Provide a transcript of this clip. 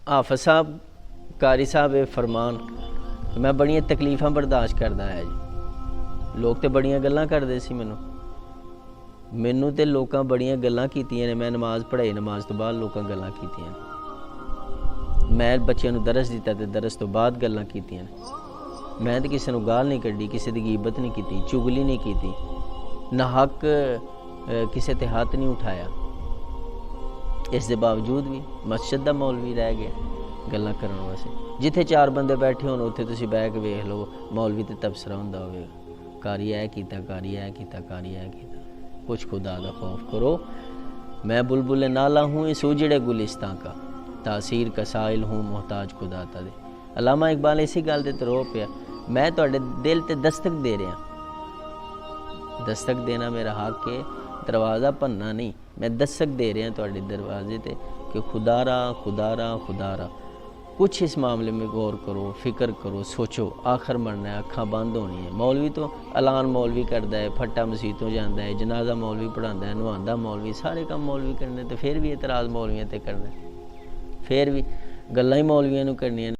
حافظ صاحب قاری صاحب فرمان میں بڑی تکلیفاں برداشت کردا ہے جی. لوگ تے بڑیاں گلاں کردے سی مینوں تے لوکاں بڑیاں گلاں کیتیاں نے. میں نماز پڑھائی, نماز تو بعد لوکاں گلاں کیتیاں نے. میں بچیاں نوں درس دیتا تے درس تو بعد گلاں کیتیاں نے. میں تے کسے نوں گال نہیں کڈی, کسے دی غیبت نہیں کیتی, چگلی نہیں کیتی, نہ حق کسے تے ہاتھ نہیں اٹھایا. اس دے باوجود بھی مسجد دا مولوی رہ گیا گلاں کرن واسطے. جتھے چار بندے بیٹھے ہون اتھے تسی بیٹھ کے ویکھ لو مولوی تے تبصرہ ہوندا ہوئے گا, قاری اے کیتا, قاری اے کیتا, قاری اے کیتا. کچھ خدا دا خوف کرو. میں بلبل نالہ ہوں اس اجڑے گلستاں کا, تاثیر کا سائل ہوں محتاج خدا تا دے. علامہ اقبال اسی گل دے تے رو پیا. میں تواڈے دل تے دستک دے رہا, دستک دینا میرا حق ہے, دروازہ بھننا نہیں. میں دستک دے رہا تواڈے دروازے تے کہ خدا را خدا را خدا را کچھ اس معاملے میں غور کرو, فکر کرو, سوچو. آخر مرنا ہے, اکھاں بند ہونی ہے. مولوی تو اعلان مولوی کردا ہے, پھٹا مسیتوں جاندا ہے, جنازہ مولوی پڑھاندا ہے, نواندا مولوی, سارے کام مولوی کرنے. تے پھر بھی اعتراض مولویاں تے کرنا, پھر بھی گلاں ہی مولویاں نوں کرنیاں.